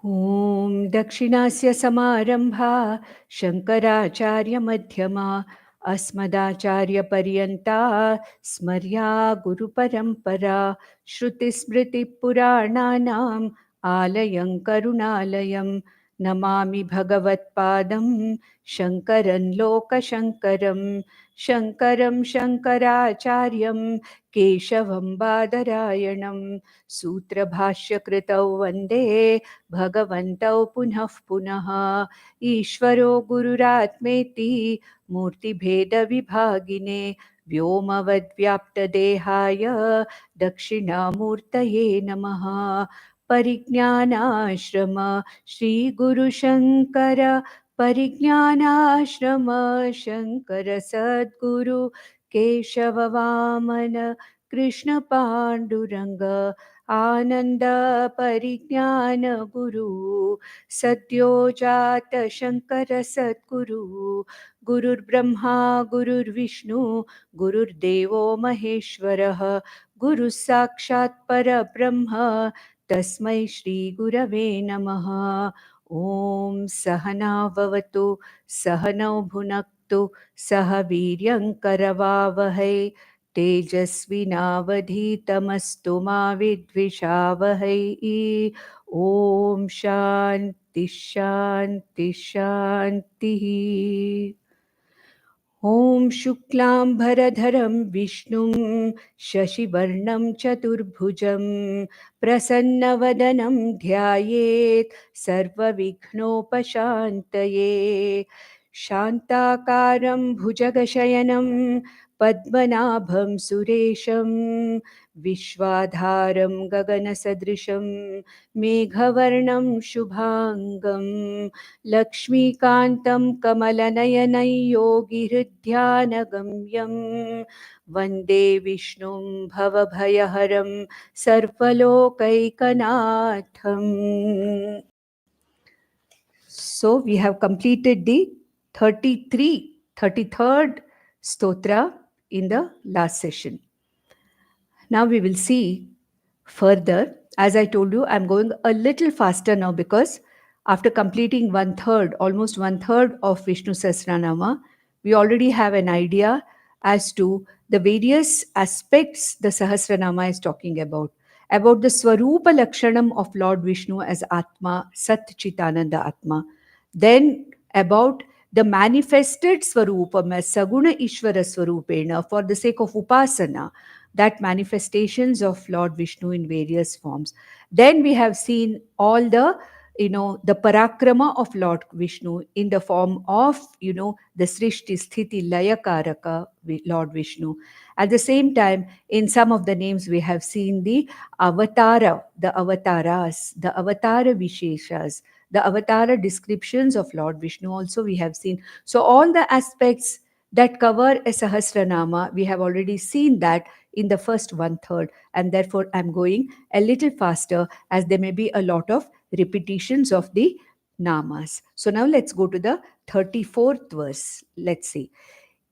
ॐ दक्षिणास्य समारम्भा शङ्कराचार्यमध्यमा अस्मदाचार्यपर्यन्ता स्मर्या गुरुपरम्परा श्रुतिस्मृतिपुराणानाम् आलयं करुणालयं नमामि भगवत्पादं शङ्करं लोकशङ्करं शङ्करं शङ्कराचार्यं केशवं बादरायणं सूत्रभाष्यकृतौ वन्दे भगवन्तौ पुनः पुनः ईश्वरो गुरुरात्मेति मूर्तिभेदविभागिने व्योमवद्व्याप्तदेहाय दक्षिणामूर्तये नमः। परिज्ञानाश्रम श्रीगुरुशङ्कर परिज्ञानाश्रम शङ्कर सद्गुरु केशववामन कृष्णपाण्डुरङ्ग आनन्द परिज्ञान गुरु सद्यो जात शङ्कर सद्गुरु गुरुर्ब्रह्मा गुरुर्विष्णु गुरुर्देवो महेश्वरः गुरुः साक्षात् परब्रह्म तस्मै श्रीगुरवे नमः। ॐ सहना भवतु सहनौ भुनक्तु सह वीर्यङ्करवावहै तेजस्विनावधीतमस्तु मा विद्विषावहै। ॐ शान्ति शान्ति शान्तिः। ॐ शुक्लाम्बरधरं विष्णुं शशिवर्णं चतुर्भुजं प्रसन्नवदनं ध्यायेत् सर्वविघ्नोपशान्तये शान्ताकारं भुजगशयनं पद्मनाभं सुरेशं विश्वाधारं गगनसदृशं मेघवर्णं शुभाङ्गं लक्ष्मीकान्तं कमलनयनं योगिहृद्यानगम्यं वन्दे विष्णुं भवभयहरं सर्वलोकैकनाथम्. So we have completed the 33rd stotra in the last session. Now we will see further. As I told you, I'm going a little faster now because after completing almost one third of Vishnusahasranama, we already have an idea as to the various aspects the Sahasranama is talking about the Swarupa Lakshanam of Lord Vishnu as Atma, Sat Chitananda Atma, then about the manifested Swarupam as Saguna Ishvara Swarupena for the sake of Upasana, that manifestations of Lord Vishnu in various forms. Then we have seen all the the parakrama of Lord Vishnu in the form of the Srishti Sthiti Layakaraka Lord Vishnu. At the same time, in some of the names we have seen the avatara, the avataras, the avatara visheshas, the avatara descriptions of Lord Vishnu also we have seen. So all the aspects that cover a Sahasranama, we have already seen that in the first one third, and therefore I'm going a little faster as there may be a lot of repetitions of the namas. So now let's go to the 34th verse. Let's see.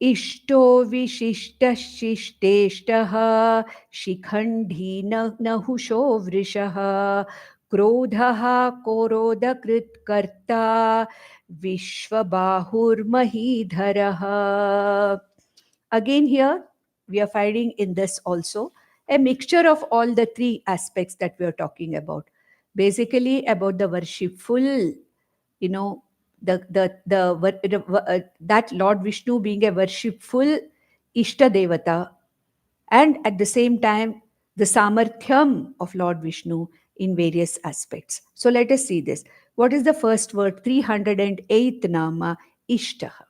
Ishto vishishta shishtashtah shikhandi nahusho vrishaha krodhaha korodakrit karta vishwabahurmahidharaha. Again here we are finding in this also a mixture of all the three aspects that we are talking about. Basically about the worshipful, that Lord Vishnu being a worshipful Ishta Devata, and at the same time the Samarthyam of Lord Vishnu in various aspects. So let us see this. What is the first word? 308th Nama, Ishtaha.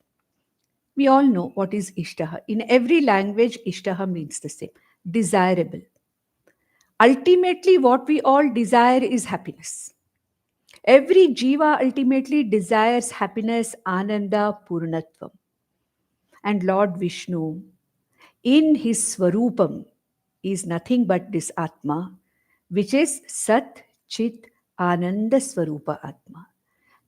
We all know what is Ishtaha. In every language, Ishtaha means the same. Desirable. Ultimately, what we all desire is happiness. Every jiva ultimately desires happiness, ananda, purnatvam. And Lord Vishnu, in his Swarupam, is nothing but this Atma, which is Sat, Chit, Ananda Swarupa Atma.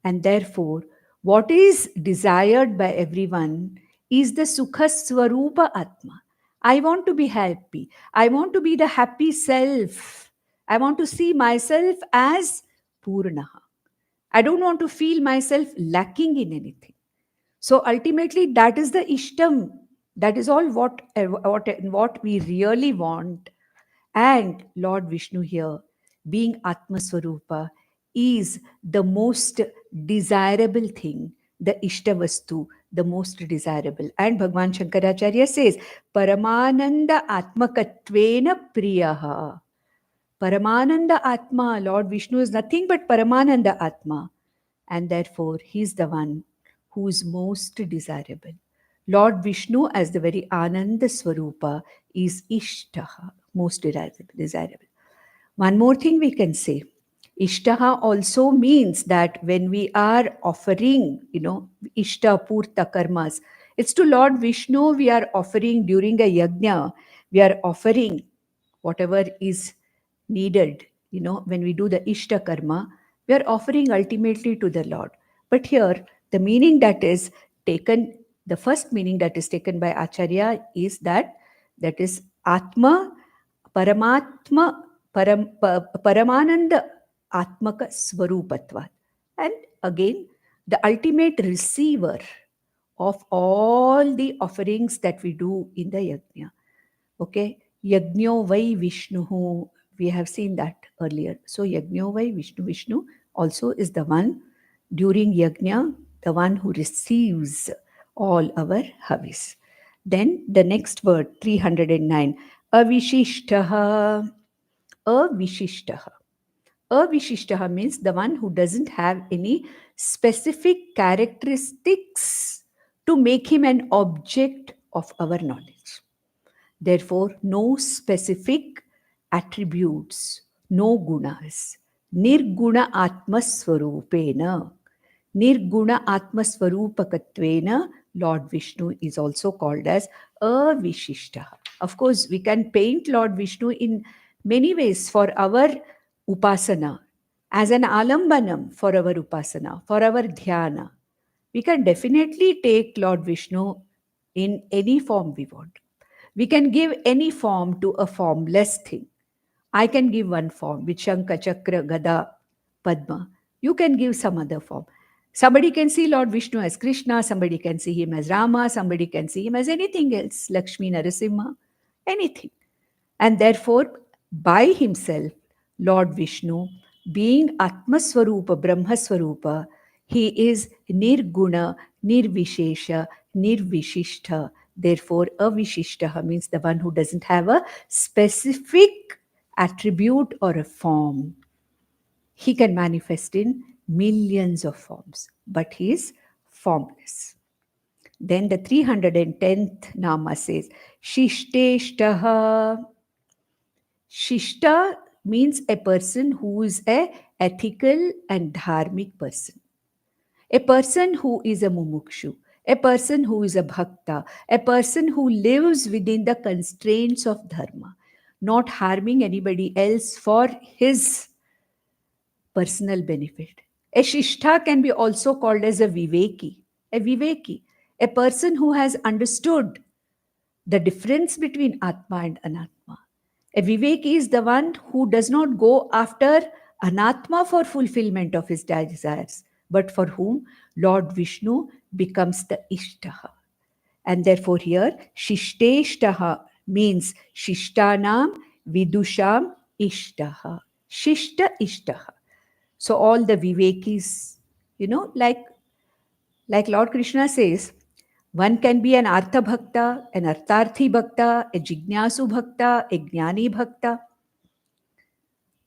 And therefore, what is desired by everyone is the Sukha Swarupa Atma. I want to be happy. I want to be the happy self. I want to see myself as Purnaha. I don't want to feel myself lacking in anything. So ultimately, that is the ishtam. That is all what we really want. And Lord Vishnu here, being Atma Swarupa, is the most desirable thing, the Ishtavastu, the most desirable. And Bhagwan Shankaracharya says, Paramananda Atmakatvena Priyaha. Paramananda Atma, Lord Vishnu is nothing but Paramananda Atma. And therefore, he is the one who is most desirable. Lord Vishnu, as the very Ananda Swarupa, is Ishtaha, most desirable. One more thing we can say. Ishtaha also means that when we are offering, Ishta Purta Karmas, it's to Lord Vishnu we are offering during a yajna, we are offering whatever is needed, when we do the Ishta Karma, we are offering ultimately to the Lord. But here, the meaning that is taken, the first meaning that is taken by Acharya is that is Atma, Paramatma, Paramananda Atmaka Swarupatva. And again, the ultimate receiver of all the offerings that we do in the yajna. Okay, Yajno Vai Vishnu, we have seen that earlier. So Yajno Vai Vishnu also is the one during yajna, the one who receives all our havis. Then the next word, 309, Avishishtaha. Avishishtaha. Avishishtaha means the one who doesn't have any specific characteristics to make him an object of our knowledge. Therefore, no specific attributes, no gunas. Nirguna Atmaswarupena. Nirguna Atmaswarupakatvena, Lord Vishnu is also called as Avishishta. Of course, we can paint Lord Vishnu in many ways for our upasana, as an alambanam for our upasana, for our dhyana. We can definitely take Lord Vishnu in any form we want. We can give any form to a formless thing. I can give one form, Vichanka, Chakra, Gada, Padma. You can give some other form. Somebody can see Lord Vishnu as Krishna, somebody can see him as Rama, somebody can see him as anything else, Lakshmi, Narasimha, anything. And therefore, by himself, Lord Vishnu, being Atmaswarupa, Brahmaswarupa, he is Nirguna, Nirvishesha, Nirvishishta. Therefore, Avishishta means the one who doesn't have a specific attribute or a form. He can manifest in millions of forms, but he is formless. Then the 310th Nama says, Shishteshtaha. Shishta means a person who is a ethical and dharmic person. A person who is a mumukshu, a person who is a bhakta, a person who lives within the constraints of dharma, not harming anybody else for his personal benefit. A shishta can be also called as a viveki, a person who has understood the difference between Atma and Anatma. A Viveki is the one who does not go after Anatma for fulfillment of his desires, but for whom Lord Vishnu becomes the Ishtaha. And therefore here, Shishteshtaha means Shishtanam Vidusham Ishtaha. Shishta Ishtaha. So all the Vivekis, like Lord Krishna says, one can be an Artha Bhakta, an Artharthi Bhakta, a Jignasu Bhakta, a Jnani Bhakta.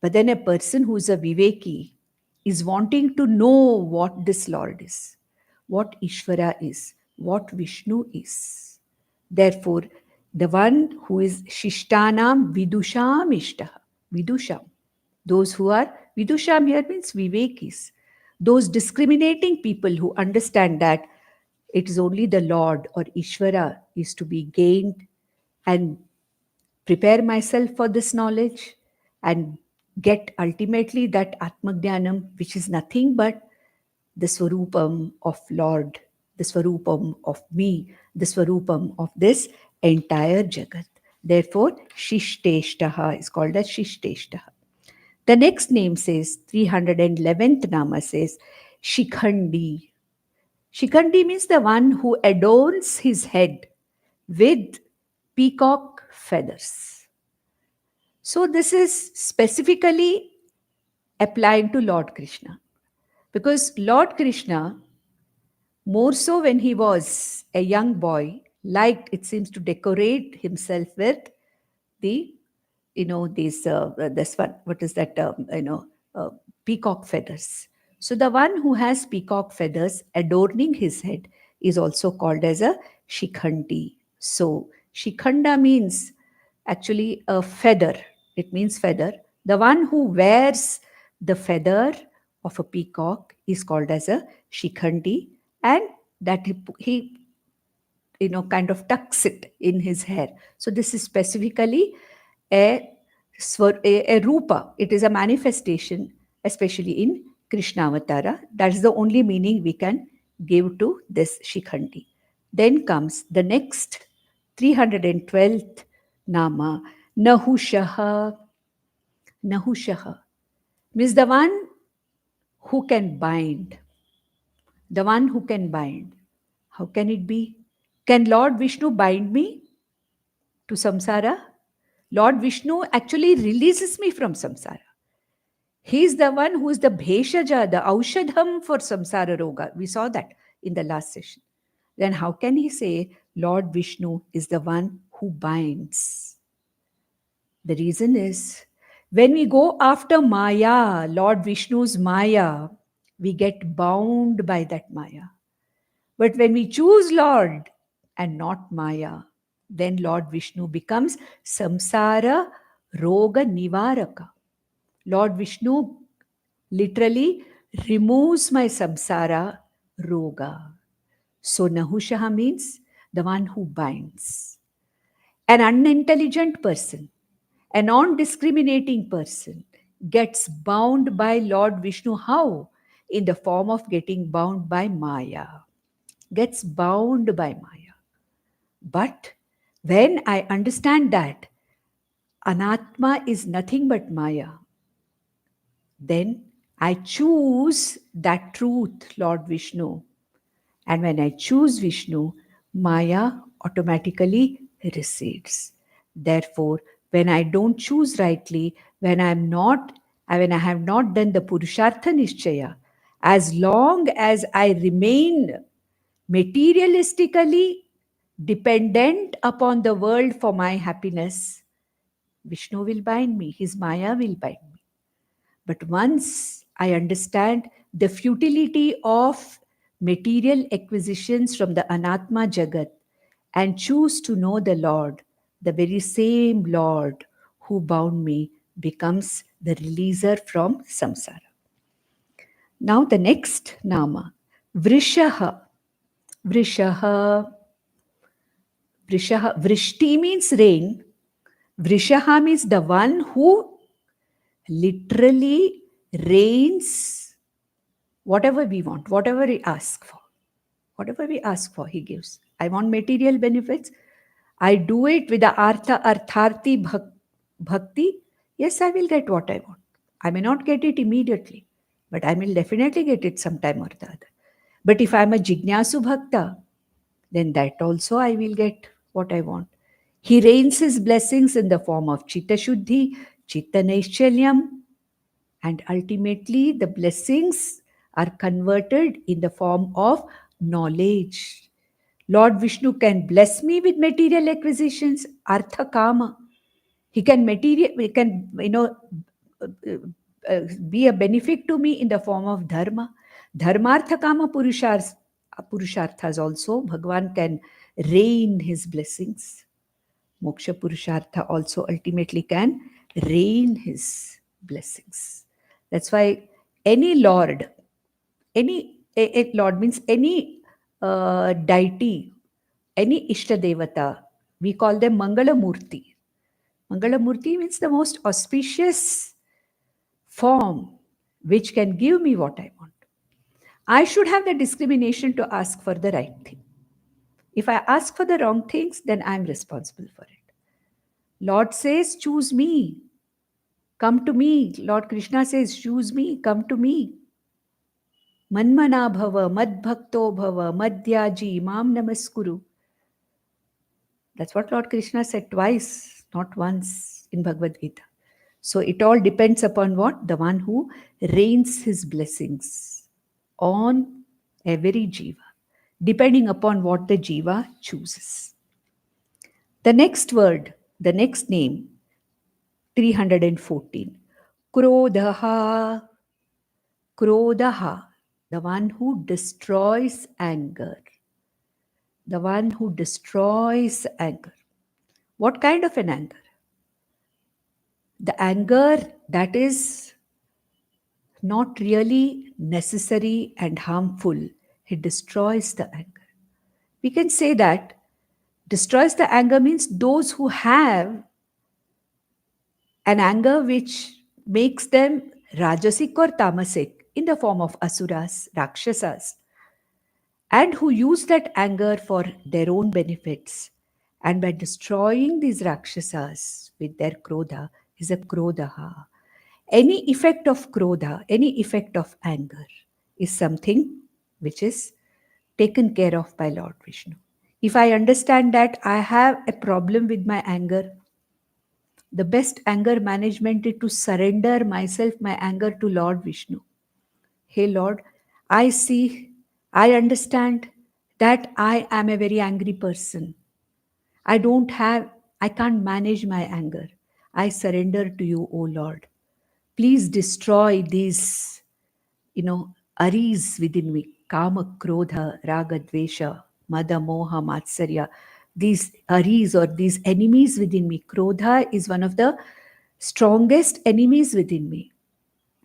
But then a person who is a Viveki is wanting to know what this Lord is, what Ishvara is, what Vishnu is. Therefore, the one who is Shishtanam Vidusham Ishtaha, Vidusham. Those who are, Vidusham here means Vivekis. Those discriminating people who understand that it is only the Lord or Ishvara is to be gained, and prepare myself for this knowledge and get ultimately that Atmagyanam, which is nothing but the Swarupam of Lord, the Swarupam of me, the Swarupam of this entire Jagat. Therefore, Shishteshtaha is called as Shishteshtaha. The next name says, 311th Nama says, Shikhandi. Shikhandi means the one who adorns his head with peacock feathers. So this is specifically applying to Lord Krishna. Because Lord Krishna, more so when he was a young boy, liked, it seems, to decorate himself with the, this one, what is that, uh, peacock feathers. So the one who has peacock feathers adorning his head is also called as a Shikhandi. So Shikhanda means actually a feather. It means feather. The one who wears the feather of a peacock is called as a Shikhandi, and that he kind of tucks it in his hair. So this is specifically a a rupa. It is a manifestation, especially in Krishna Avatara. That's the only meaning we can give to this Shikhandi. Then comes the next 312th Nama, Nahushaha. Nahushaha means the one who can bind. The one who can bind. How can it be? Can Lord Vishnu bind me to samsara? Lord Vishnu actually releases me from samsara. He is the one who is the bheshaja, the aushadham for samsara roga. We saw that in the last session. Then how can he say Lord Vishnu is the one who binds? The reason is when we go after Maya, Lord Vishnu's Maya, we get bound by that Maya. But when we choose Lord and not Maya, then Lord Vishnu becomes samsara roga nivaraka. Lord Vishnu literally removes my samsara roga. So Nahushaha means the one who binds. An unintelligent person, a non-discriminating person gets bound by Lord Vishnu. How? In the form of getting bound by Maya. Gets bound by Maya. But when I understand that Anatma is nothing but Maya, then I choose that truth, Lord Vishnu. And when I choose Vishnu, Maya automatically recedes. Therefore, when I don't choose rightly, when I have not done the Purushartha Nishchaya, as long as I remain materialistically dependent upon the world for my happiness, Vishnu will bind me, his Maya will bind me. But once I understand the futility of material acquisitions from the Anatma Jagat and choose to know the Lord, the very same Lord who bound me becomes the releaser from samsara. Now the next Nama, Vrishaha. Vrishaha. Vrishaha. Vrishti means rain. Vrishaha means the one who literally rains whatever we want, whatever we ask for. Whatever we ask for, he gives. I want material benefits. I do it with the artharti bhakti. Yes, I will get what I want. I may not get it immediately, but I will definitely get it sometime or the other. But if I'm a jignasu bhakta, then that also I will get what I want. He rains his blessings in the form of chitta shuddhi, chitta naischalyam, and ultimately the blessings are converted in the form of knowledge. Lord Vishnu can bless me with material acquisitions, artha kama. He can be a benefit to me in the form of dharma. Dharmartha kama purusharthas also. Bhagwan can rain his blessings. Moksha purushartha also ultimately can rain his blessings. That's why any Lord, a Lord means any deity, any Ishta Devata, we call them Mangala Murti. Mangala Murti means the most auspicious form which can give me what I want. I should have the discrimination to ask for the right thing. If I ask for the wrong things, then I'm responsible for it. Lord says, choose me. Come to me. Lord Krishna says, choose me, come to me. Manmana bhava, madbhakto bhava, madhyaji, mam namaskuru. That's what Lord Krishna said twice, not once in Bhagavad Gita. So it all depends upon what? The one who rains his blessings on every jiva, depending upon what the jiva chooses. The next word, the next name, 314. Krodhaha. Krodhaha, the one who destroys anger. The one who destroys anger. What kind of an anger? The anger that is not really necessary and harmful. It destroys the anger. We can say that destroys the anger means those who have an anger which makes them rajasic or tamasic in the form of asuras, rakshasas, and who use that anger for their own benefits. And by destroying these rakshasas with their krodha is a krodhaha. Any effect of krodha, any effect of anger is something which is taken care of by Lord Vishnu. If I understand that I have a problem with my anger, the best anger management is to surrender myself, my anger to Lord Vishnu. Hey Lord, I see, I understand that I am a very angry person. I can't manage my anger. I surrender to you, O Lord. Please destroy these, aris within me. Kama, Krodha, Raga, Dvesha, Mada, Moha, Matsarya. These aris or these enemies within me. Krodha is one of the strongest enemies within me.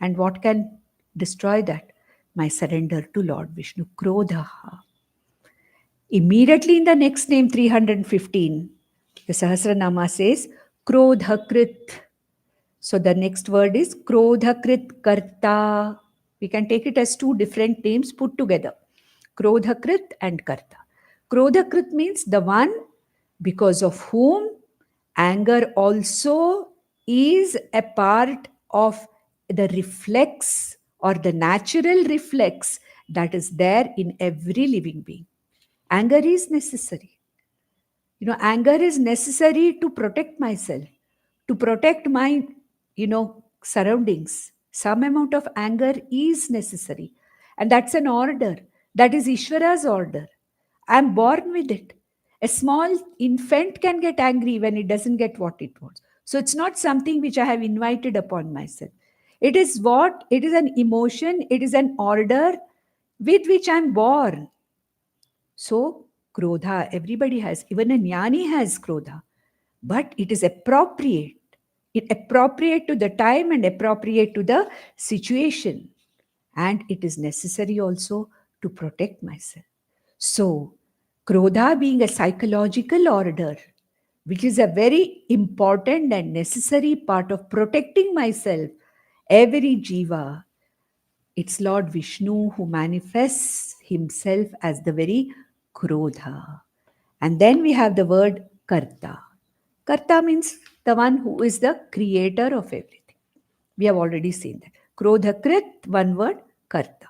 And what can destroy that? My surrender to Lord Vishnu. Krodhaha. Immediately in the next name, 315, the Sahasranama says, Krodhakrit. So the next word is Krodhakrit Karta. We can take it as two different names put together. Krodhakrit and Karta. Krodhakrit means the one because of whom anger also is a part of the reflex or the natural reflex that is there in every living being. Anger is necessary. Anger is necessary to protect myself, to protect my, surroundings. Some amount of anger is necessary. And that's an order. That is Ishvara's order. I'm born with it. A small infant can get angry when it doesn't get what it wants. So it's not something which I have invited upon myself. It is an emotion, it is an order with which I'm born. So, krodha, everybody has, even a jnani has krodha, but it is appropriate. It appropriate to the time and appropriate to the situation. And it is necessary also to protect myself. So, krodha being a psychological order, which is a very important and necessary part of protecting myself, every jiva, it's Lord Vishnu who manifests himself as the very Krodha. And then we have the word Karta. Karta means the one who is the creator of everything. We have already seen that. Krodhakrit, one word, Karta.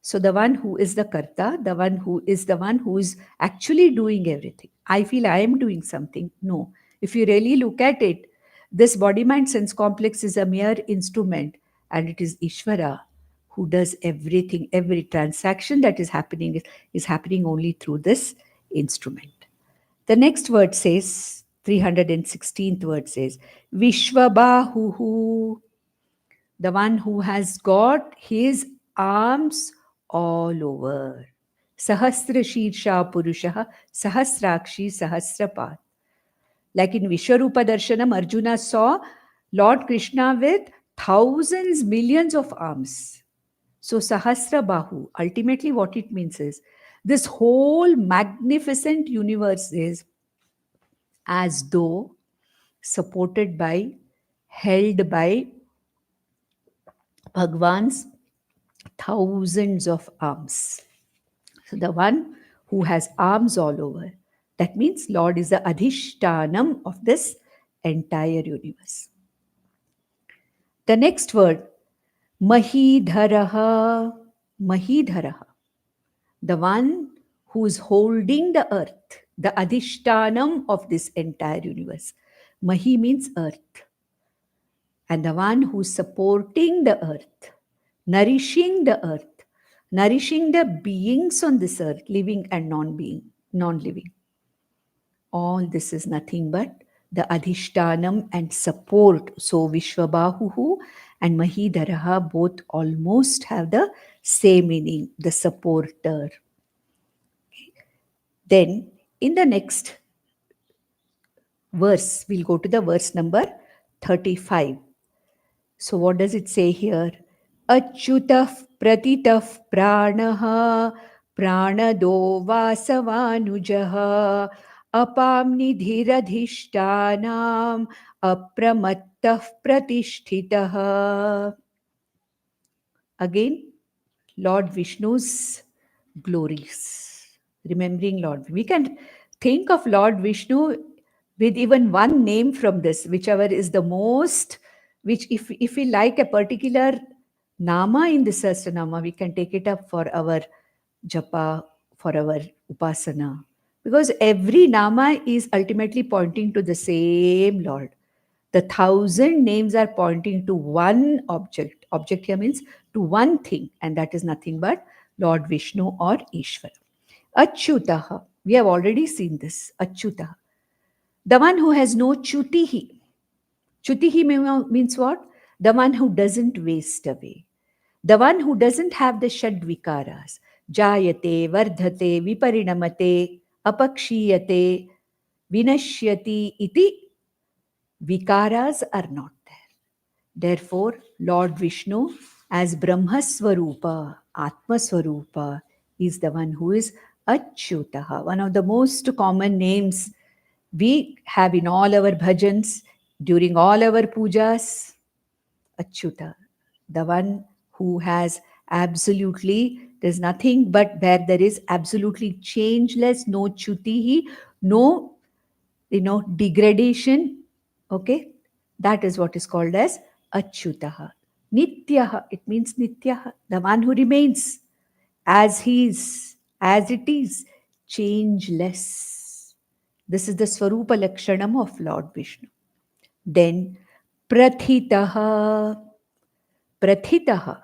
So the one who is the Karta, the one who is actually doing everything. I feel I am doing something. No. If you really look at it, this body mind sense complex is a mere instrument, and it is Ishvara who does everything. Every transaction that is happening only through this instrument. The next word says, 316th word says, Vishwabahu, the one who has got his arms all over. Sahasra Shirsha Purushaha, Sahasrakshi Sahasrapat. Like in Vishwarupa Darshanam, Arjuna saw Lord Krishna with thousands, millions of arms. So Sahasra Bahu, ultimately what it means is, this whole magnificent universe is as though supported by, held by Bhagwan's thousands of arms. So the one who has arms all over, that means Lord is the Adhishtanam of this entire universe. The next word, Mahidharaha. Mahidharaha, the one who is holding the earth, the adhishtanam of this entire universe. Mahi means earth. And the one who is supporting the earth, nourishing the earth, nourishing the beings on this earth, living and non-being, non-living. All this is nothing but the adhishtanam and support. So Vishwabahuhu and Mahidharaha both almost have the same meaning, the supporter. Then in the next verse, we'll go to the verse number 35. So what does it say here? Achyutah pratitah pranaha pranado vasavanujaha apamnidhiradhishtanam apramattah pratishtitah. Again, Lord Vishnu's glories. Remembering Lord. We can think of Lord Vishnu with even one name from this, whichever is the most, which if we like a particular nama in the Sahasranama, we can take it up for our japa, for our upasana. Because every nama is ultimately pointing to the same Lord. The 1,000 names are pointing to one object. Object here means to one thing, and that is nothing but Lord Vishnu or Ishvara. Achyutaha. We have already seen this. Achyutaha. The one who has no chutihi. Chutihi means what? The one who doesn't waste away. The one who doesn't have the shadvikaras. Jayate, vardhate, viparinamate, apakshiyate, vinashyati iti. Vikaras are not there. Therefore, Lord Vishnu as Brahmaswarupa, Atmaswarupa, is the one who is Achyutaha, one of the most common names we have in all our bhajans, during all our pujas. Achyuta, the one who has absolutely, there's nothing but where there is absolutely changeless, no chutihi, no, degradation. Okay, that is what is called as Achyutaha. Nityaha, it means Nityaha, the one who remains as he is, as it is, changeless. This is the Swarupa Lakshanam of Lord Vishnu. Then Prathitaha. Prathitaha,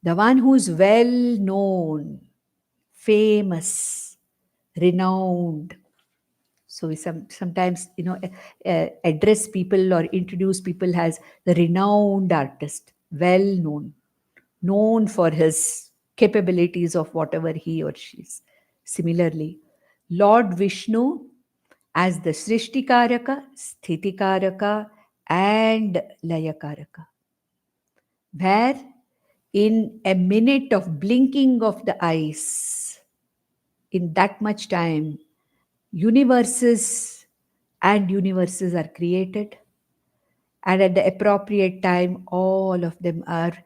the one who is well known, famous, renowned. So we sometimes, address people or introduce people as the renowned artist, well known, known for his capabilities of whatever he or she is. Similarly, Lord Vishnu as the Srishtikaraka, Sthitikaraka, and Layakaraka, where in a minute of blinking of the eyes, in that much time, universes and universes are created, and at the appropriate time, all of them are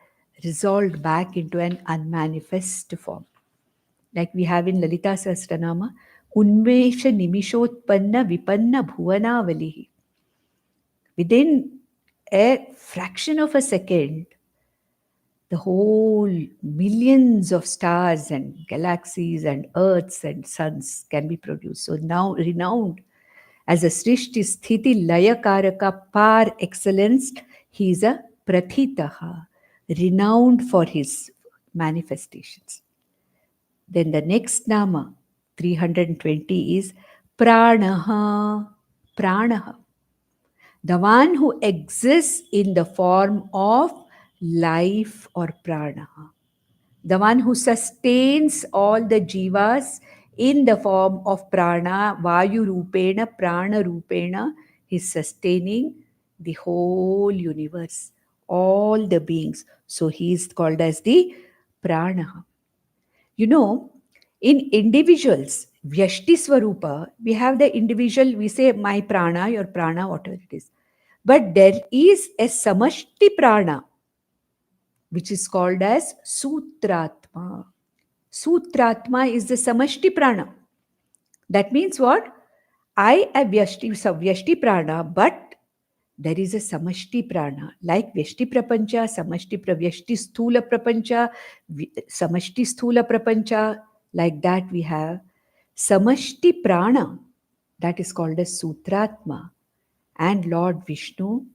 resolved back into an unmanifest form. Like we have in Lalita Sahasranama, Unmesha Nimishotpanna Vipanna Bhuvanavalihi. Within a fraction of a second, the whole millions of stars and galaxies and earths and suns can be produced. So now renowned as a Srishti Sthiti Layakaraka par excellence, he is a Prathitaha, renowned for his manifestations. Then the next nama, 320, is Pranaha. Pranaha, the one who exists in the form of life or prana, the one who sustains all the jivas in the form of prana, vayu rupena, prana rupena, is sustaining the whole universe, all the beings. So he is called as the prana. In individuals, Vyashti Swarupa, we have the individual, we say my prana, your prana, whatever it is. But there is a samashti prana, which is called as Sutratma. Sutratma is the samashti prana. That means what? I am Vyashti prana, but there is a samashti prana, like Vyashti prapancha, samashti pravyashti sthula prapancha, samashti sthula prapancha, like that we have samashti prana, that is called as Sutratma. And Lord Vishnu,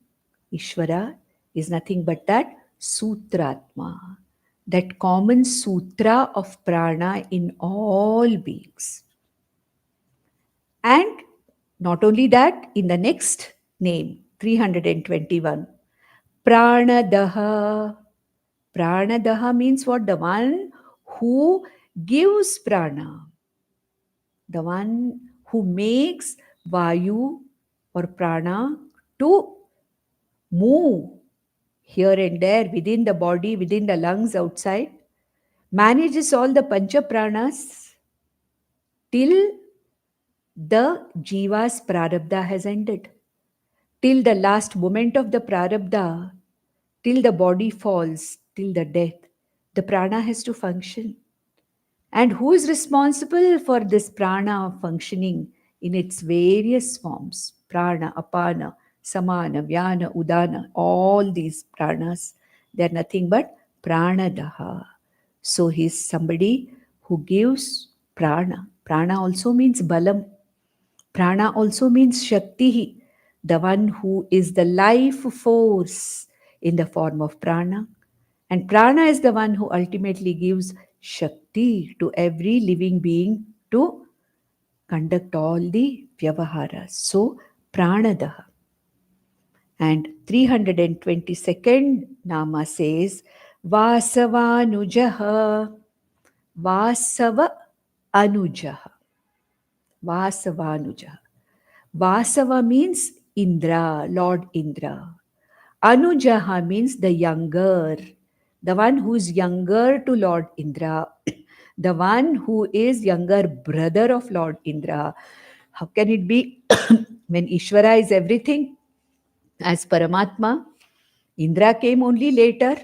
Ishvara, is nothing but that Sutratma, that common sutra of prana in all beings. And not only that, in the next name, 321, Pranadaha. Pranadaha means what? The one who gives prana, the one who makes Vayu or prana to move here and there within the body, within the lungs, outside, manages all the pancha pranas till the jiva's prarabdha has ended, till the last moment of the prarabdha, till the body falls, till the death, the prana has to function. And who is responsible for this prana functioning in its various forms? Prana, apana, samana, vyana, udana, all these pranas, they are nothing but pranadaha. So he is somebody who gives prana. Prana also means balam. Prana also means Shakti, the one who is the life force in the form of prana. And prana is the one who ultimately gives Shakti to every living being to conduct all the vyavaharas. So, pranadaha. And 322nd Nama says, Vasavanujaha. Vasava Anujaha. Vasavanujaha. Vasava means Indra, Lord Indra. Anujaha means the younger, the one who is younger to Lord Indra, the one who is younger brother of Lord Indra. How can it be when Ishvara is everything as Paramatma? Indra came only later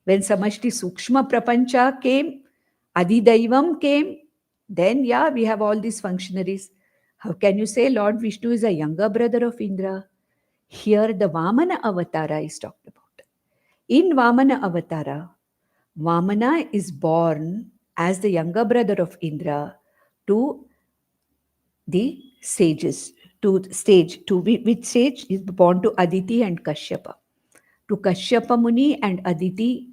when Samashti Sukshma Prapancha came, Adidaivam came. Then, yeah, we have all these functionaries. How can you say Lord Vishnu is a younger brother of Indra? Here, the Vamana Avatara is talked about. In Vamana Avatara, Vamana is born as the younger brother of Indra to the sages, to stage, to which sage is born to Aditi and Kashyapa. To Kashyapa Muni and Aditi,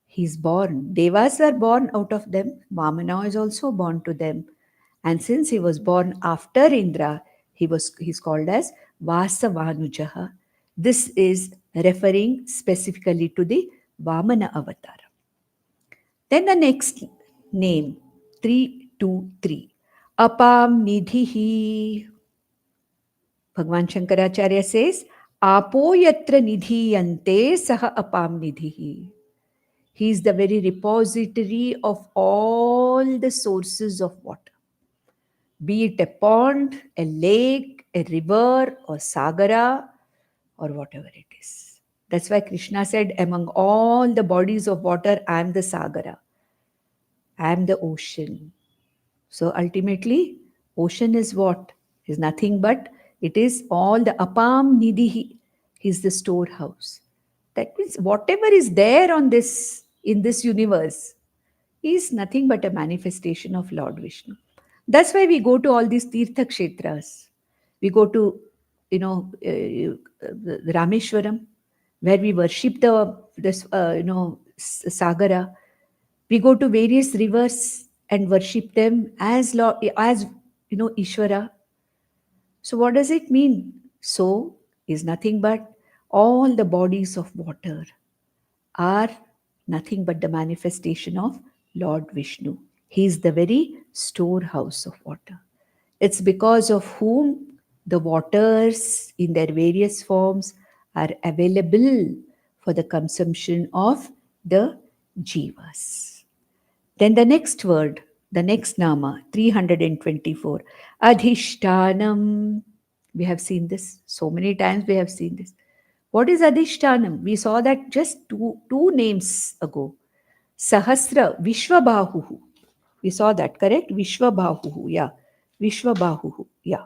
he is born. Devas are born out of them. Vamana is also born to them. And since he was born after Indra, he's called as Vasavanujaha. This is referring specifically to the Vamana avatar. Then the next name, 323, Apam Nidhihi. Bhagwan Shankaracharya says, Apo yatra nidhiyante saha apam nidhihi. He is the very repository of all the sources of water, be it a pond, a lake, a river, or sagara, or whatever it is. That's why Krishna said, among all the bodies of water, I am the sagara, I am the ocean. So ultimately, ocean is what? Is nothing but it is all the apam nidhi. He's the storehouse. That means whatever is there on this in this universe is nothing but a manifestation of Lord Vishnu. That's why we go to all these Tirtha Kshetras. We go to, Rameshwaram, where we worship Sagara. We go to various rivers and worship them as Ishvara. So what does it mean? So is nothing but all the bodies of water are nothing but the manifestation of Lord Vishnu. He is the very storehouse of water. It's because of whom the waters in their various forms are available for the consumption of the jivas. Then the next word, the next nama, 324, Adhishtanam. We have seen this so many times, we have seen this. What is Adhishtanam? We saw that just two names ago. Sahasra, Vishwabahuhu. We saw that, correct? Vishwabahuhu, yeah. Vishwabahuhu, yeah.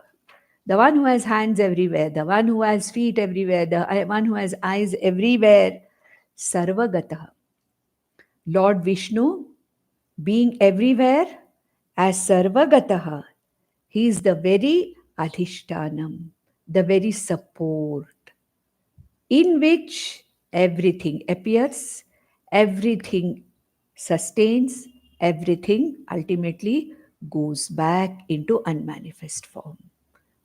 the one who has hands everywhere, the one who has feet everywhere, the one who has eyes everywhere, Sarvagataha. Lord Vishnu, being everywhere as Sarvagataha, he is the very Adhishtanam, the very support, in which everything appears, everything sustains, everything ultimately goes back into unmanifest form.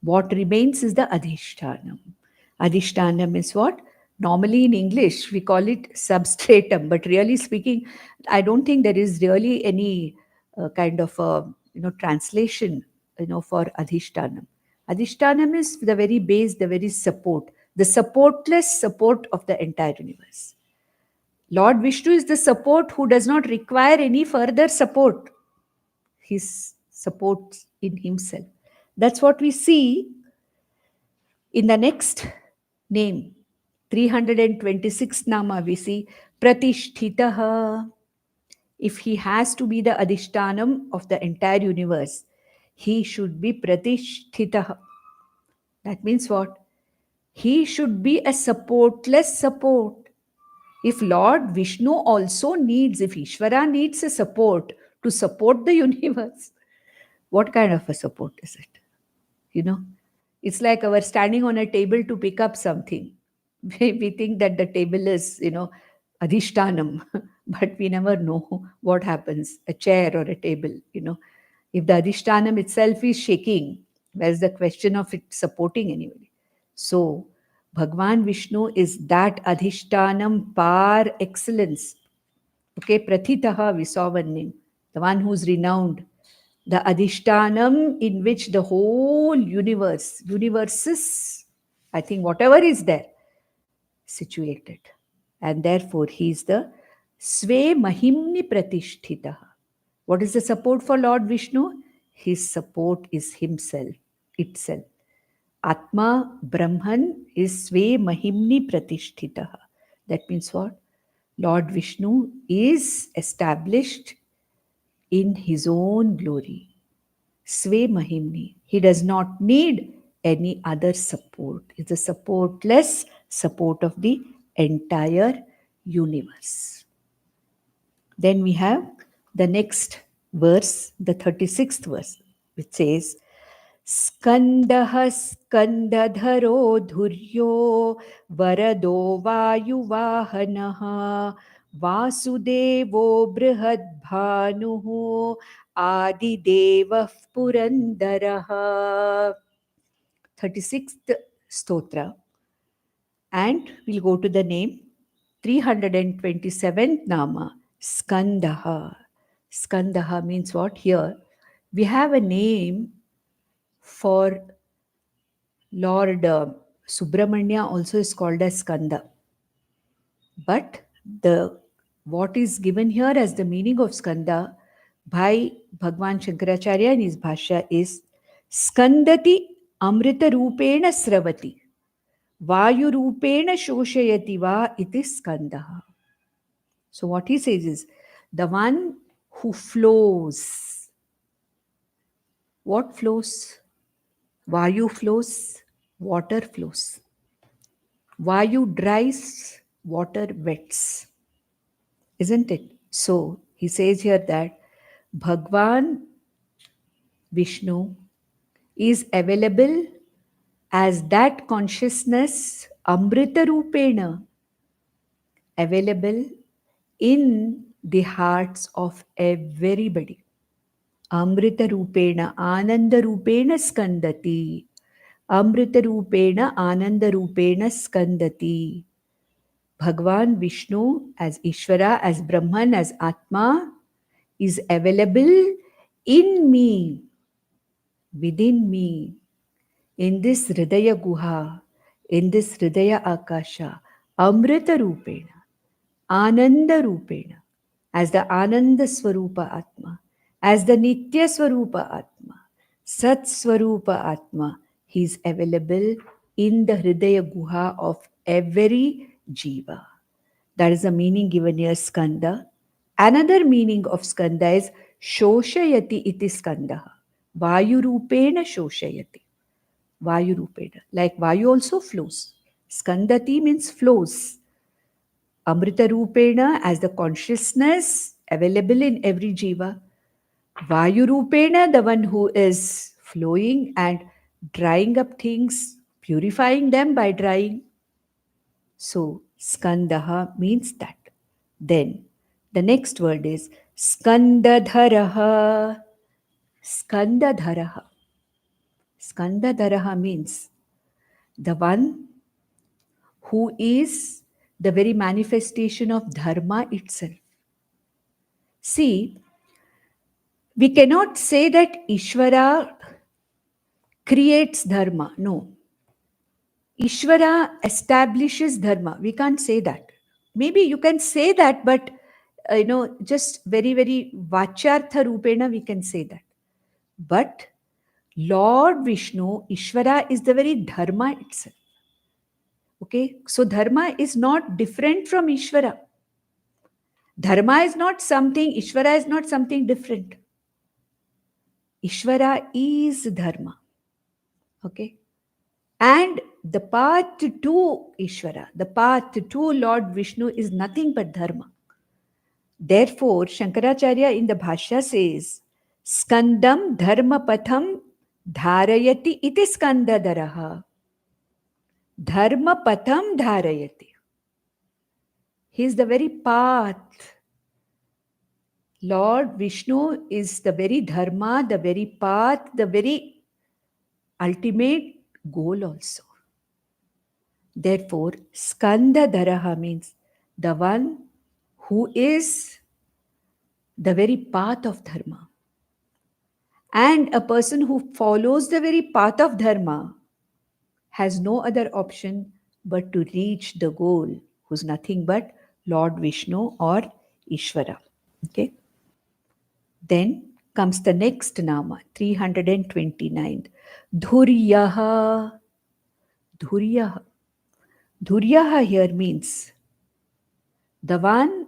What remains is the Adhishtanam. Adhishtanam is what? Normally in English we call it substratum, but really speaking, I don't think there is really any kind of a translation for Adhishtanam. Adhishtanam is the very base, the very support, the supportless support of the entire universe. Lord Vishnu is the support who does not require any further support. He supports in himself. That's what we see in the next name. 326 nama we see Pratishtitaha. If he has to be the Adhishtanam of the entire universe, he should be Pratishtitaha. That means what? He should be a supportless support. If Lord Vishnu also needs, if Ishvara needs a support to support the universe, what kind of a support is it? It's like our standing on a table to pick up something. We think that the table is, adhishtanam, but we never know what happens, a chair or a table. If the adhishtanam itself is shaking, where's the question of it supporting anybody? So, Bhagwan Vishnu is that adhishtanam par excellence. Okay, Prathitaha, we saw one name, the one who's renowned, the adhishtanam in which the whole universes, I think whatever is there, situated. And therefore, he is the Sve Mahimni Pratishtitaha. What is the support for Lord Vishnu? His support is himself, itself. Atma Brahman is Sve Mahimni Pratishtitaha. That means what? Lord Vishnu is established in his own glory. Sve Mahimni. He does not need any other support. It's a supportless support of the entire universe. Then we have the next verse, the 36th verse, which says, Skandaha skandadharo dhuryo varado vayuvahanaha Vasudevo Brihadbhanuhu Adideva Purandaraha. 36th stotra. And we'll go to the name. 327th nama, Skandaha. Skandaha means what? Here we have a name for Lord Subramanya, also is called as Skanda. But what is given here as the meaning of Skanda by Bhagwan Shankaracharya in his Bhashya is Skandati Amrita Rupena Sravati Vayu Rupena Shoshayati Va iti Skandaha. So what he says is the one who flows. What flows? Vayu flows, water flows. Vayu dries, water wets. Isn't it? So he says here that Bhagwan Vishnu is available as that consciousness, Amrita Rupena, available in the hearts of everybody. Amrita Rupena, Ananda Rupena Skandati. Amrita Rupena, Ananda Rupena Skandati. Bhagwan Vishnu as Ishvara, as Brahman, as Atma is available in me, within me, in this Hridaya Guha, in this Hridaya Akasha, Amrita Rupena, Ananda Rupena, as the Ananda Swarupa Atma, as the Nitya Swarupa Atma, Sat Swarupa Atma, he is available in the Hridaya Guha of every Jiva. That is the meaning given here, Skanda. Another meaning of Skanda is Shoshayati iti Skandaha. Vayu Rupena Shoshayati. Vayu Rupena. Like Vayu also flows. Skandati means flows. Amrita Rupena as the consciousness available in every jiva. Vayu Rupena, the one who is flowing and drying up things, purifying them by drying. So, Skandaha means that. Then, the next word is Skandadharaha. Skandadharaha. Skandadharaha means the one who is the very manifestation of dharma itself. See, we cannot say that Ishvara creates dharma. No. Ishvara establishes dharma. We can't say that. Maybe you can say that, but just very, very vachartha rupena we can say that. But Lord Vishnu, Ishvara is the very dharma itself. Okay, so dharma is not different from Ishvara. Dharma is not something, Ishvara is not something different. Ishvara is dharma. Okay, and the path to Ishvara, the path to Lord Vishnu is nothing but dharma. Therefore, Shankaracharya in the Bhashya says, Skandam dharma patham dharayati iti skandadaraha. Dharma patham dharayati. He is the very path. Lord Vishnu is the very dharma, the very path, the very ultimate goal also. Therefore, skandadaraha means the one who is the very path of dharma. And a person who follows the very path of dharma has no other option but to reach the goal, who's nothing but Lord Vishnu or Ishvara. Okay. Then comes the next nama, 329. Dhuryaha. Dhuryaha. Dhuryaha here means the one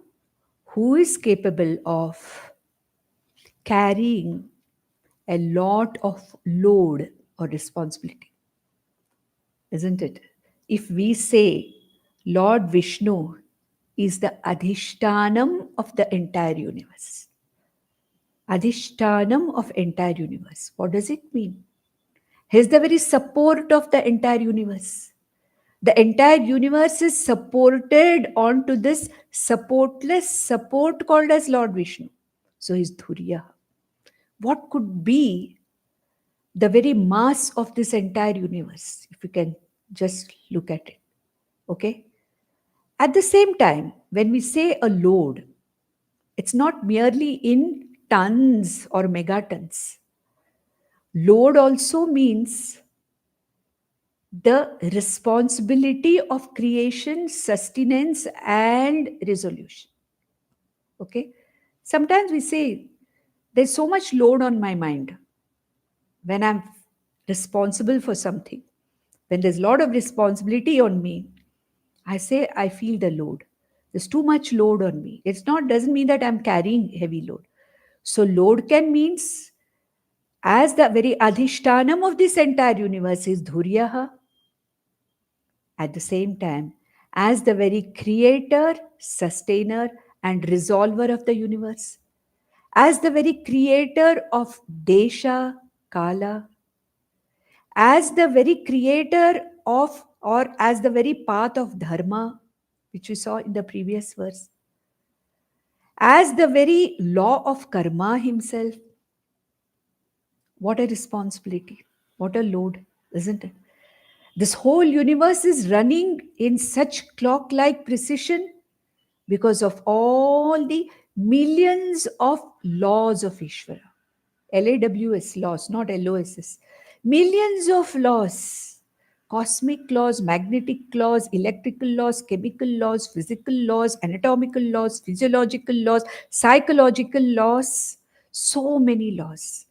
who is capable of carrying a lot of load or responsibility. Isn't it? If we say Lord Vishnu is the adhishtanam of the entire universe. Adhishtanam of entire universe. What does it mean? He is the very support of the entire universe. The entire universe is supported onto this supportless support called as Lord Vishnu. So he is Dhurya. What could be the very mass of this entire universe, if you can just look at it? Okay. At the same time, when we say a load, it's not merely in tons or megatons. Load also means the responsibility of creation, sustenance, and resolution. Okay. Sometimes we say, there's so much load on my mind when I'm responsible for something. When there's a lot of responsibility on me, I say I feel the load. There's too much load on me. Doesn't mean that I'm carrying heavy load. So load can means as the very adhishtanam of this entire universe is Dhuryaha. At the same time, as the very creator, sustainer, and resolver of the universe, as the very creator of Desha, Kala, as the very creator of, or as the very path of Dharma, which we saw in the previous verse, as the very law of karma himself. What a responsibility, what a load, isn't it? This whole universe is running in such clock-like precision because of all the millions of laws of Ishvara. LAWS, laws, not LOSS. Millions of laws, cosmic laws, magnetic laws, electrical laws, chemical laws, physical laws, anatomical laws, physiological laws, psychological laws, so many laws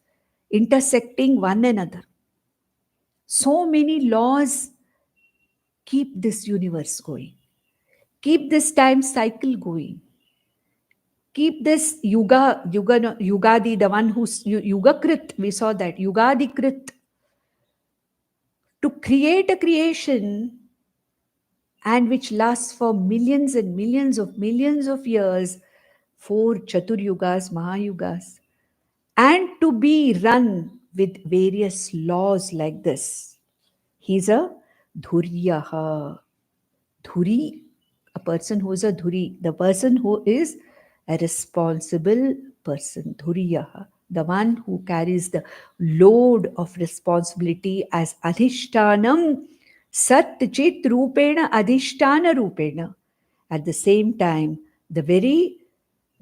intersecting one another. So many laws keep this universe going, keep this time cycle going, keep this Yugadi, the one who's Yugakrit, we saw that, Yugadikrit, to create a creation and which lasts for millions and millions of years, 4 Chaturyugas, Mahayugas, and to be run with various laws like this. He's a Dhuryaha. Dhuri, a person who is a Dhuri, the person who is a responsible person, Dhuriyaha, the one who carries the load of responsibility as Adhishtanam, Sat Chit Rupena, Adhishtana Rupena. At the same time, the very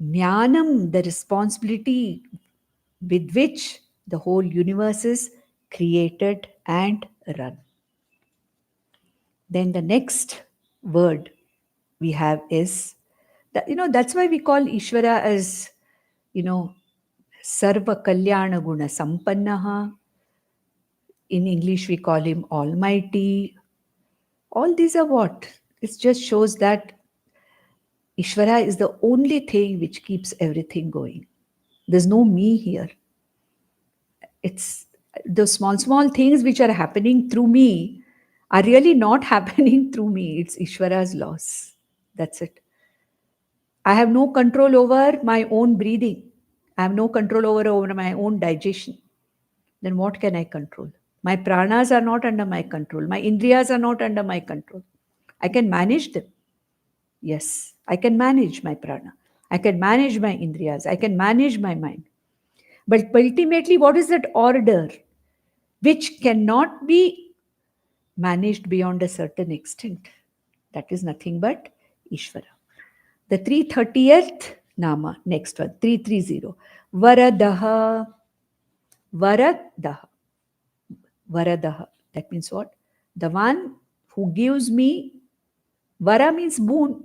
Jnanam, the responsibility with which the whole universe is created and run. Then the next word we have is that, that's why we call Ishvara as, Sarva Kalyana Guna Sampannaha. In English, we call him Almighty. All these are what? It just shows that Ishvara is the only thing which keeps everything going. There's no me here. It's the small things which are happening through me are really not happening through me. It's Ishvara's laws. That's it. I have no control over my own breathing. I have no control over my own digestion. Then what can I control? My pranas are not under my control. My indriyas are not under my control. I can manage them. Yes, I can manage my prana. I can manage my indriyas. I can manage my mind. But ultimately, what is that order which cannot be managed beyond a certain extent? That is nothing but Ishvara. The 330th Nama, next one, 330. Varadaha. Varadaha. Varadaha. That means what? The one who gives me, Vara means boon.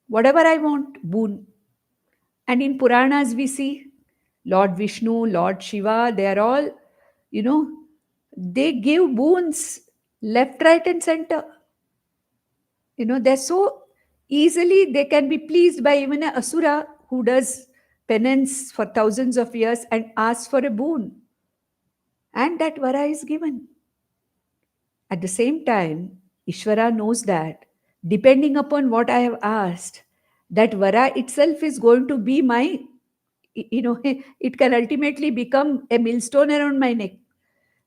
Whatever I want, boon. And in Puranas we see Lord Vishnu, Lord Shiva, they are all, they give boons left, right, and center. They're so easily, they can be pleased by even an asura who does penance for thousands of years and asks for a boon. And that vara is given. At the same time, Ishvara knows that depending upon what I have asked, that vara itself is going to be my, it can ultimately become a millstone around my neck.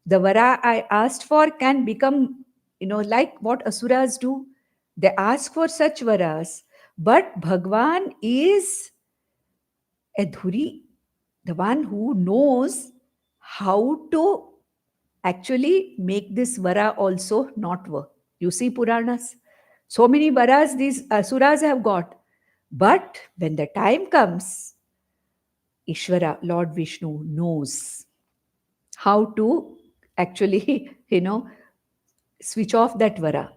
The vara I asked for can become, like what asuras do. They ask for such varas, but Bhagwan is a dhuri, the one who knows how to actually make this vara also not work. You see Puranas, so many varas these asuras have got, but when the time comes, Ishvara, Lord Vishnu, knows how to actually, switch off that vara.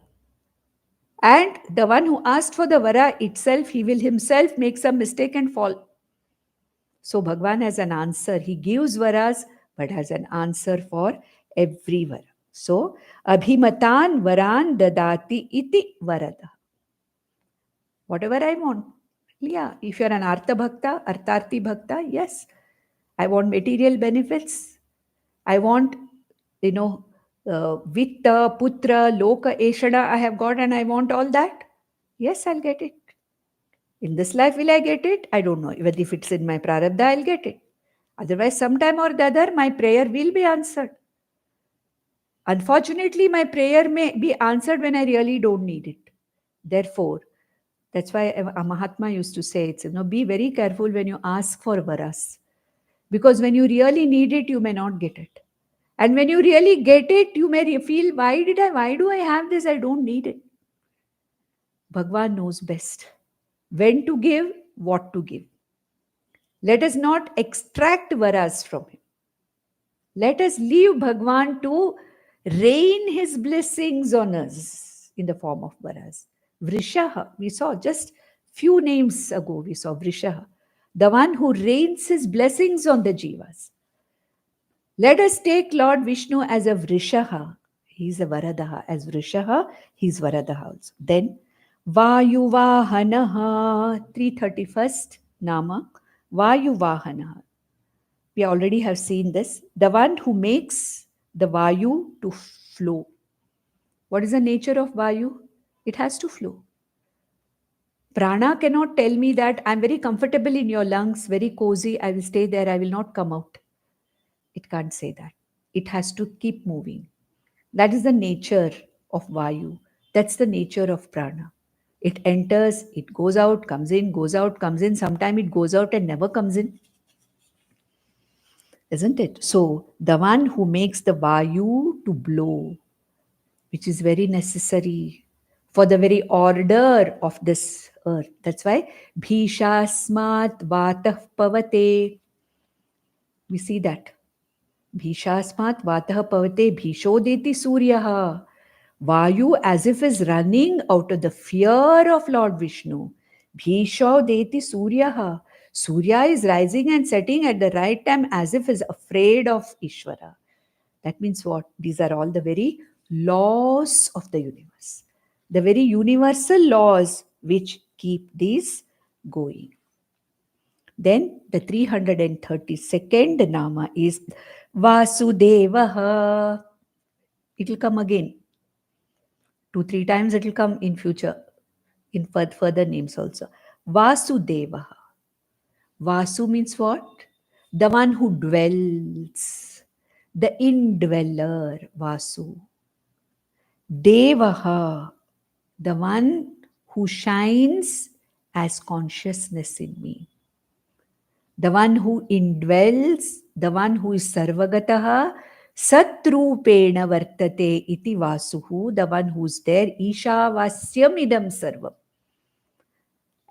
And the one who asked for the vara itself, he will himself make some mistake and fall. So Bhagwan has an answer. He gives varas, but has an answer for every vara. So, Abhimatan varan dadati iti varada. Whatever I want. Yeah, if you're an Artha Bhakta, Artharthi Bhakta, yes. I want material benefits. I want, Vitta, Putra, Loka, Eshada, I have got and I want all that. Yes, I'll get it. In this life, will I get it? I don't know. Even if it's in my prarabdha, I'll get it. Otherwise, sometime or the other, my prayer will be answered. Unfortunately, my prayer may be answered when I really don't need it. Therefore, that's why a Mahatma used to say, it's, be very careful when you ask for varas. Because when you really need it, you may not get it. And when you really get it, you may feel, why do I have this? I don't need it. Bhagwan knows best when to give, what to give. Let us not extract varas from him. Let us leave Bhagwan to rain his blessings on us in the form of varas. Vrishaha, we saw just few names ago, we saw Vrishaha, the one who rains his blessings on the jivas. Let us take Lord Vishnu as a Vrishaha. He's a Varadaha. As Vrishaha, he's Varadaha also. Then, Vayuvahanaha, 331st Nama, Vayuvahanaha. We already have seen this. The one who makes the Vayu to flow. What is the nature of Vayu? It has to flow. Prana cannot tell me that I'm very comfortable in your lungs, very cozy, I will stay there, I will not come out. It can't say that. It has to keep moving. That is the nature of Vayu. That's the nature of Prana. It enters, it goes out, comes in, goes out, comes in. Sometime it goes out and never comes in. Isn't it? So, the one who makes the Vayu to blow, which is very necessary for the very order of this earth. That's why Bhishasmat Vatah Pavate. We see that. Bhishasmat Vatah Pavate Bhishodeti Suryaha. Vayu as if is running out of the fear of Lord Vishnu. Bhishodeti Suryaha. Surya is rising and setting at the right time as if is afraid of Ishvara. That means what? These are all the very laws of the universe. The very universal laws which keep these going. Then the 332nd Nama is Vasudevaha. It will come again. 2-3 times it will come in future, in further names also. Vasudevaha. Vasu means what? The one who dwells, the indweller, Vasu. Devaha, the one who shines as consciousness in me. The one who indwells, the one who is sarvagataha, satrupena vartate iti vasuhu, the one who is there, ishavasyam idam sarvam.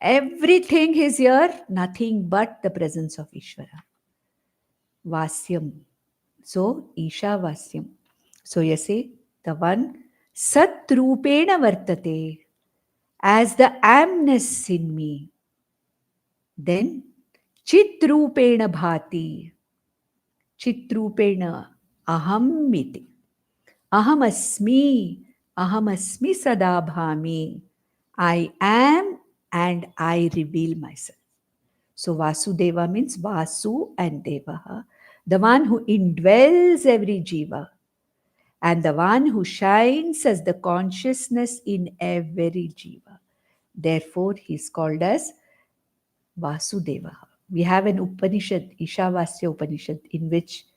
Everything is here, nothing but the presence of Ishvara. Vasyam. So, Ishavasyam. So, you say, the one satrupena vartate, as the amness in me. Then, chitrupena bhati. Chitrupena ahammiti. Ahamasmi. Ahamasmi sadabhami. I am and I reveal myself. So Vasudeva means Vasu and Devaha, the one who indwells every jiva and the one who shines as the consciousness in every jiva. Therefore, he is called as Vasudeva. We have an Upanishad, Ishavasya Upanishad, in which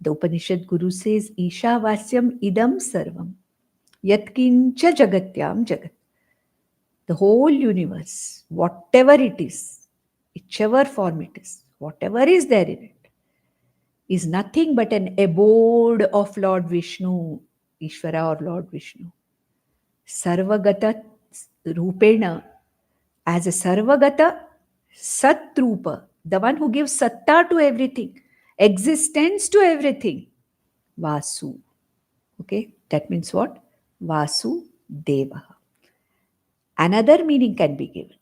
the Upanishad Guru says, Ishavasyam idam sarvam, yatkincha jagatyam jagat. The whole universe, whatever it is, whichever form it is, whatever is there in it, is nothing but an abode of Lord Vishnu, Ishvara or Lord Vishnu. Sarvagata Rupena, as a Sarvagata Satrupa, the one who gives satta to everything, existence to everything. Vasu. Okay, that means what? Vasu Deva. Another meaning can be given.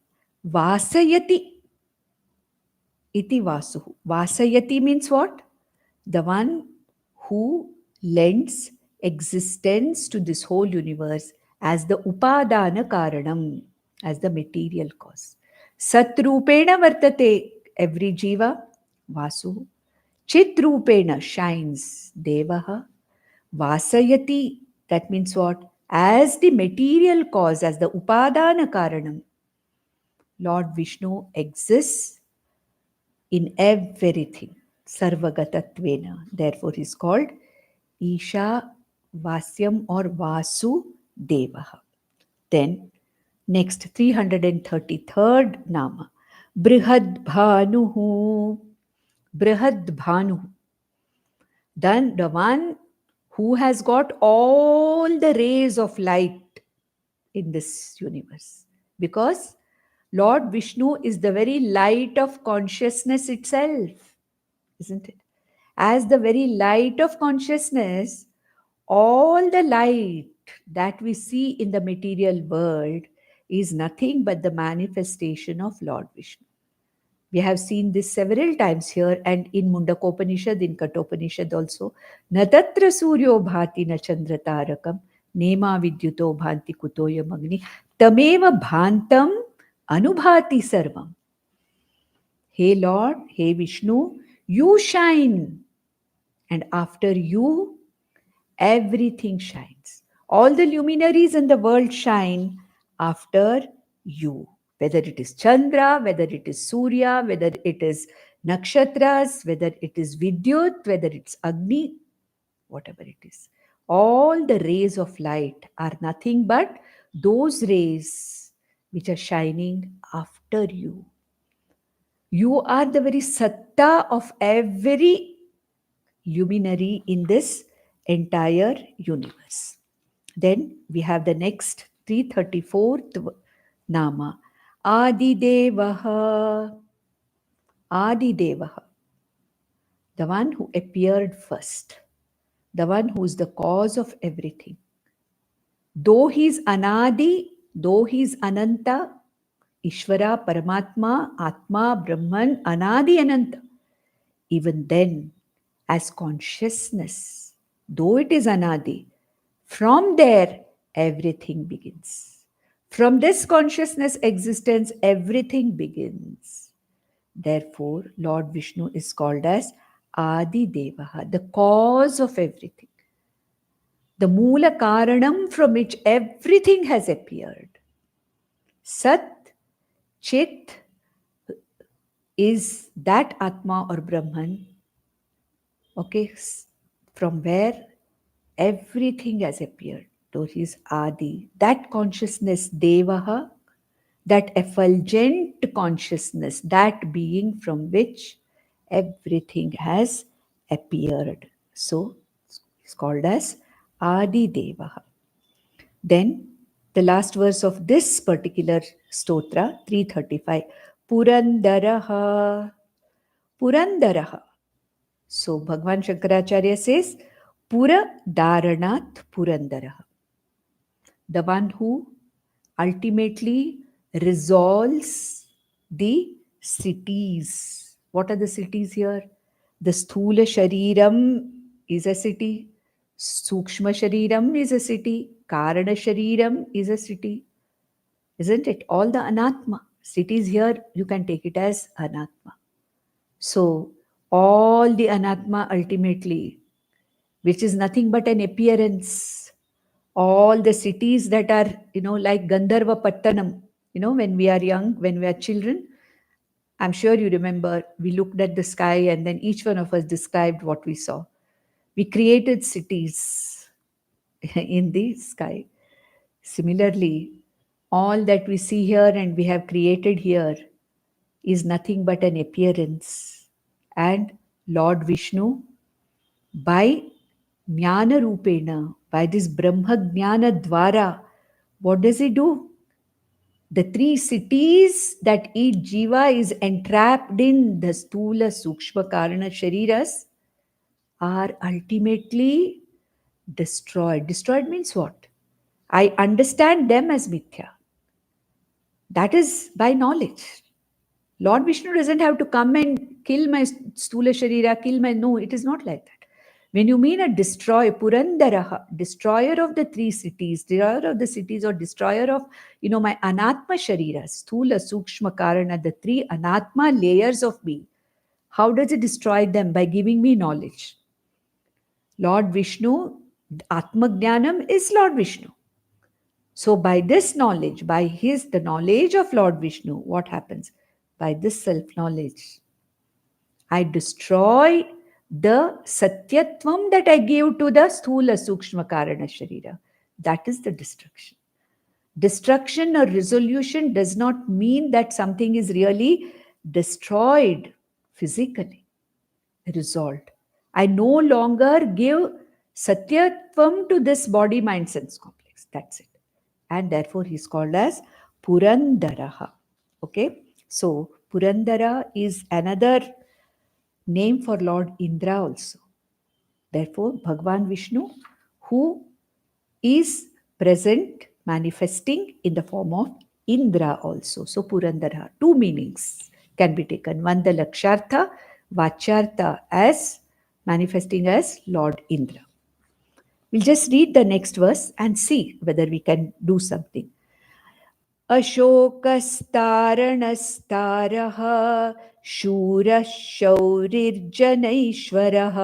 Vasayati iti Vasuhu. Vasayati means what? The one who lends existence to this whole universe as the upadana karanam, as the material cause. Satrupena vartate, every jiva, Vasu. Chitrupena shines, Devaha. Vasayati, that means what? As the material cause, as the upadana karanam, Lord Vishnu exists in everything. Sarvagatatvena. Therefore, he is called Isha Vasyam or Vasu Devaha. Then, next 333rd Nama. Brihad Bhanuhu. Brihad Bhanu. Then the one who has got all the rays of light in this universe. Because Lord Vishnu is the very light of consciousness itself, isn't it? As the very light of consciousness, all the light that we see in the material world is nothing but the manifestation of Lord Vishnu. We have seen this several times here and in Mundakopanishad, in Katopanishad also. Natatra suryo bhati na chandra tarakam, nema vidyuto bhanti kutoya magni, tameva bhantam anubhati sarvam. Hey Lord, hey Vishnu, you shine. And after you, everything shines. All the luminaries in the world shine after you. Whether it is Chandra, whether it is Surya, whether it is Nakshatras, whether it is Vidyut, whether it's Agni, whatever it is. All the rays of light are nothing but those rays which are shining after you. You are the very satta of every luminary in this entire universe. Then we have the next 334th Nama. Adidevaha. Adidevaha. The one who appeared first. The one who is the cause of everything. Though he is Anadi, though he is Ananta, Ishvara, Paramatma, Atma, Brahman, Anadi, Ananta. Even then, as consciousness, though it is Anadi, from there everything begins. From this consciousness existence, everything begins. Therefore, Lord Vishnu is called as Adi Devaha, the cause of everything. The Moola Karanam from which everything has appeared. Sat, Chit is that Atma or Brahman, okay, from where everything has appeared. Though he is Adi, that consciousness, Devaha, that effulgent consciousness, that being from which everything has appeared. So it's called as Adi Devaha. Then the last verse of this particular stotra, 335, Purandaraha. Purandaraha. So Bhagwan Shankaracharya says, Pura Dharanat Purandaraha. The one who ultimately resolves the cities. What are the cities here? The Sthula Shariram is a city. Sukshma Shariram is a city. Karana Shariram is a city. Isn't it? All the Anatma. Cities here, you can take it as Anatma. So, all the Anatma ultimately, which is nothing but an appearance, all the cities that are, like Gandharva Pattanam, when we are young, when we are children, I'm sure you remember, we looked at the sky and then each one of us described what we saw. We created cities in the sky. Similarly, all that we see here and we have created here is nothing but an appearance. And Lord Vishnu, by Jnana Rupena, by this Brahma Jnana Dwara, what does he do? The three cities that each jiva is entrapped in, the Stula, Sukshma, Karana, Shariras, are ultimately destroyed. Destroyed means what? I understand them as mithya. That is by knowledge. Lord Vishnu doesn't have to come and kill my Stula Sharira, kill my... No, it is not like that. When you mean a destroyer, Purandaraha, destroyer of the three cities, destroyer of the cities or destroyer of, my Anatma Sharira, Sthula, Sukshma, Karana, the three Anatma layers of me, how does it destroy them? By giving me knowledge. Lord Vishnu, Atma Jnanam is Lord Vishnu. So by this knowledge, by the knowledge of Lord Vishnu, what happens? By this self-knowledge, I destroy the satyatvam that I gave to the sthula sukshma karana sharira. That is the destruction. Destruction or resolution does not mean that something is really destroyed physically, resolved. I no longer give satyatvam to this body, mind, sense complex. That's it. And therefore he is called as Purandaraha. Okay. So Purandara is another name for Lord Indra also. Therefore, Bhagwan Vishnu, who is present, manifesting in the form of Indra also. So, Purandara, two meanings can be taken. One, the Lakshartha, Vachartha, as manifesting as Lord Indra. We'll just read the next verse and see whether we can do something. अशोकस्तारणस्तारः शूरः शौरिर्जनैश्वरः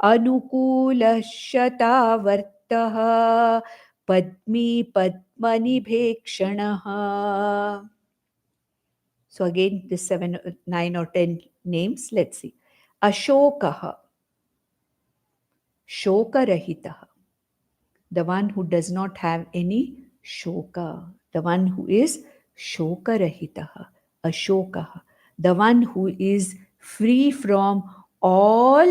अनुकूलः शतावर्तः Padmi पद्मनिभेक्षणः. So again, this 7, 9 or 10 names, let's see. Ashokah, Shokarahitah, the one who does not have any shoka, the one who is Shokarahitah, Ashokah, the one who is free from all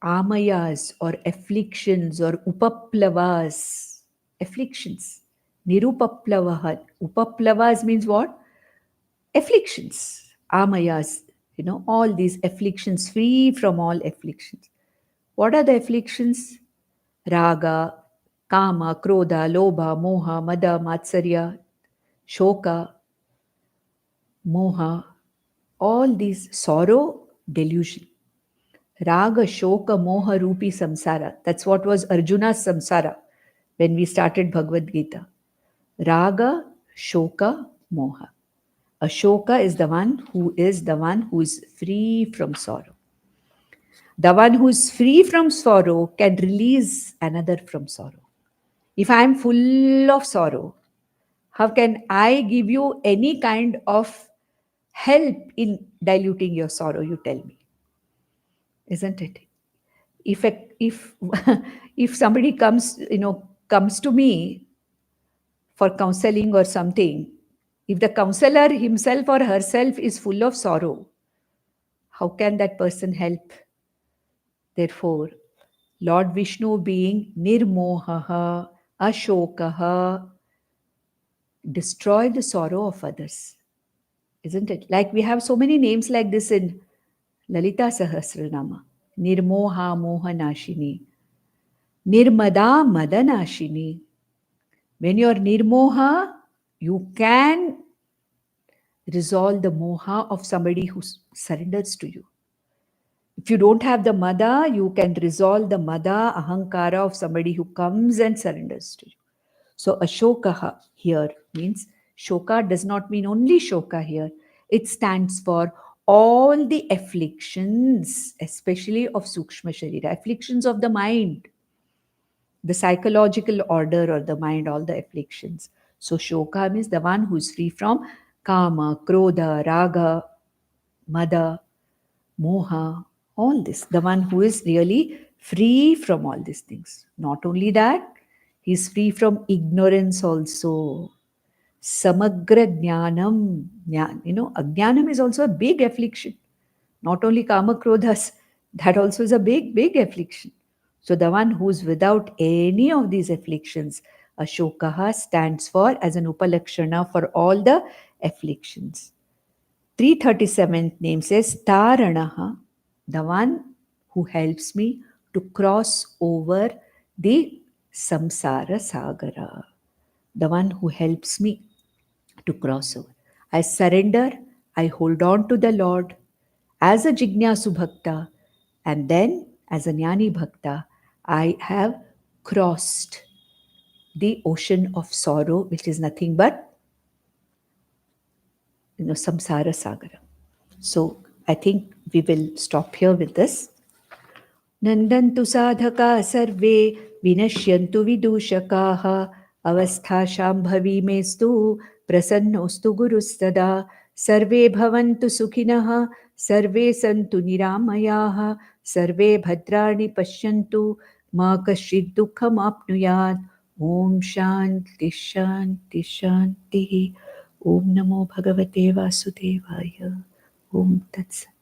amayas or afflictions or upaplavas, afflictions. Nirupaplavaha. Upaplavas means what? Afflictions, amayas, all these afflictions, free from all afflictions. What are the afflictions? Raga, kama, krodha, lobha, moha, mada, matsarya, shoka, moha, all these sorrow, delusion. Raga, shoka, moha, rupi, samsara. That's what was Arjuna's samsara when we started Bhagavad Gita. Raga, shoka, moha. Ashoka is the one who is free from sorrow. The one who is free from sorrow can release another from sorrow. If I am full of sorrow, how can I give you any kind of help in diluting your sorrow? You tell me, isn't it? If if somebody comes to me for counseling or something, if the counselor himself or herself is full of sorrow, how can that person help? Therefore, Lord Vishnu being Nirmohaha, Ashokaha, destroy the sorrow of others. Isn't it? Like we have so many names like this in Lalita Sahasranama. Nirmoha Mohanashini. Nirmada Madanashini. When you are Nirmoha, you can resolve the moha of somebody who surrenders to you. If you don't have the mada, you can resolve the mada, ahankara of somebody who comes and surrenders to you. So Ashokaha here means, shoka does not mean only shoka here. It stands for all the afflictions, especially of Sukshma Sharira, afflictions of the mind, the psychological order or the mind, all the afflictions. So shoka means the one who is free from kama, krodha, raga, mada, moha, all this. The one who is really free from all these things. Not only that, he is free from ignorance also. Samagra jnanam. Ajnanam is also a big affliction. Not only kama krodhas, that also is a big, big affliction. So the one who is without any of these afflictions, Ashokaha stands for as an upalakshana for all the afflictions. 337th name says Taranaha, the one who helps me to cross over the samsara sagara. The one who helps me to cross over. I surrender, I hold on to the Lord as a Jignasu Bhakta, and then as a Jnani Bhakta, I have crossed the ocean of sorrow, which is nothing but samsara sagara. So I think we will stop here with this. Nandantu sadhaka sarve vinashyantu vidushakaha avastha shambhavi mestu prasannostu gurustada sarve bhavantu sukhinaha sarve santu niramayaha sarve bhadrani pashyantu ma kashid dukham apnuyat. Om shanti shanti shanti. Om namo bhagavate vasudevaya. Om tat sat.